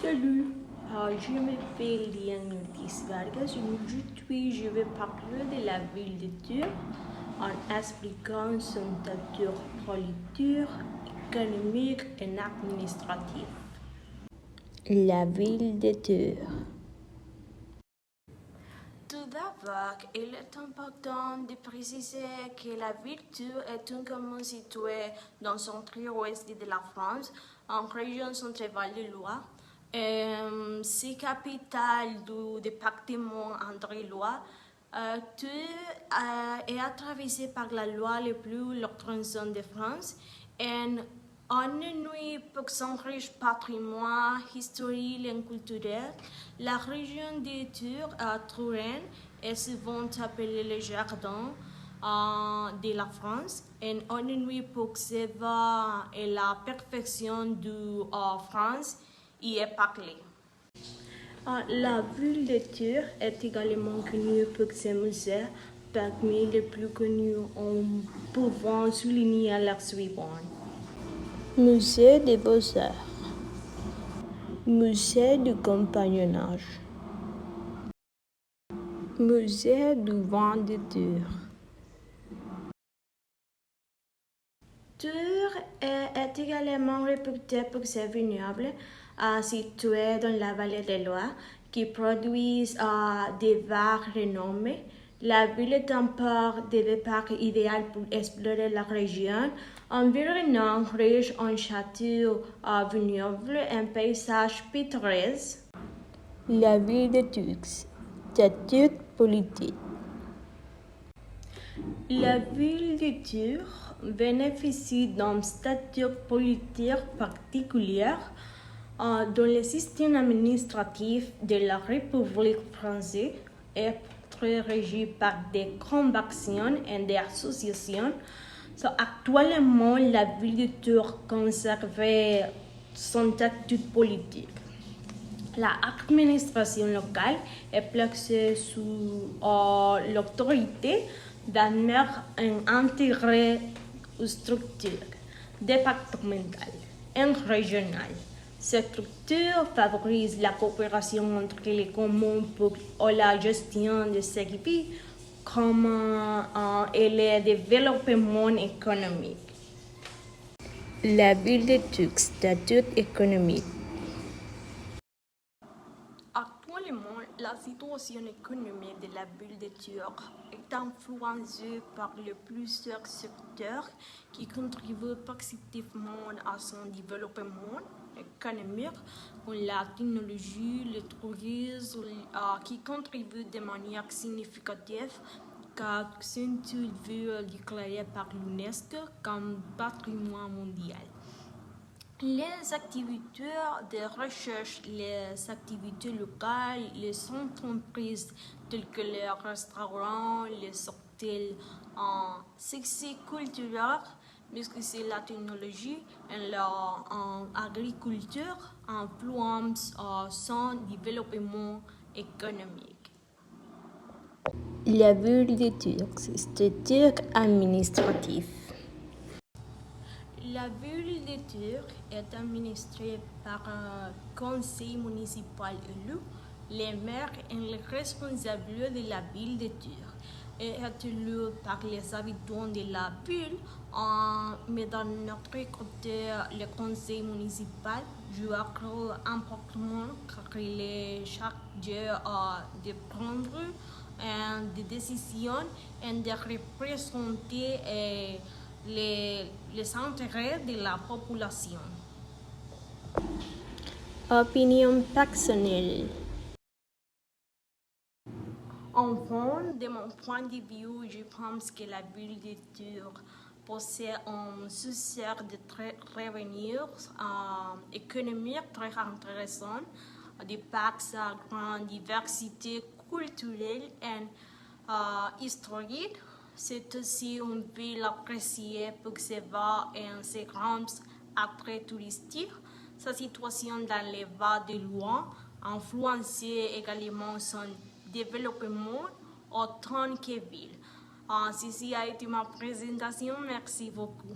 Salut, je m'appelle Diane Ortiz Vargas. Aujourd'hui, je vais parler de la ville de Tours en expliquant son statut politique, économique et administratif. La ville de Tours. Tout d'abord, il est important de préciser que la ville de Tours est une commune située dans le centre-ouest de la France, en région centrale de Loire. C'est capitale du département Indre-et-Loire. Tours est traversée par la Loire, le plus longue de France, et on est pour son riche patrimoine historique et culturel. La région de Tours, Touraine, est souvent appelée le jardin de la France, et on est pour savoir la perfection de France y est parlée. La ville de Tours est également connue pour ses musées. Parmi les plus connus, on peut souligner les suivants. Musée des Beaux-Arts, Musée du Compagnonnage, Musée du vin de Tours. Tours est également réputée pour ses vignobles situés dans la vallée de Loire qui produisent des vins renommés. La ville est un port de départ idéal pour explorer la région, environnant riche en châteaux vignobles et un paysage pittoresque. La ville de Tours, statut politique. La ville de Tours bénéficie d'un statut politique particulier dans le système administratif de la République française et très régi par des conventions et des associations. Actuellement, la ville de Tours conserve son statut politique. L'administration locale est placée sous l'autorité d'un maire intégré aux structures départementales et régionales. Cette structure favorise la coopération entre les communes pour la gestion des services comme et le développement économique. La ville de Tours, statut économique. Actuellement, la situation économique de la ville de Tours est influencée par plusieurs secteurs qui contribuent positivement à son développement économique, comme la technologie, le tourisme, qui contribuent de manière significative car c'est une ville déclarée par l'UNESCO comme patrimoine mondial. Les activités de recherche, les activités locales, les entreprises telles que les restaurants, les hôtels, succès culturel, mais aussi la technologie et l'agriculture influencent son développement économique. La ville de Tours, structure administrative. La ville de Tours est administrée par un conseil municipal élu. Les maires et les responsables de la ville de Tours est élu par les habitants de la ville. Mais d'un autre côté, le conseil municipal joue un rôle important car il est chargé de prendre des décisions et de représenter les intérêts de la population. Opinion personnelle. Enfin, de mon point de vue, je pense que la ville de Tours possède un succès de revenus économiques très intéressant, de par sa grande diversité culturelle et historique. C'est aussi une ville appréciée pour ses bars et ses grands attraits touristiques. Sa situation dans les Vallées de Loire influence également son développement autant que ville. Ceci a été ma présentation. Merci beaucoup.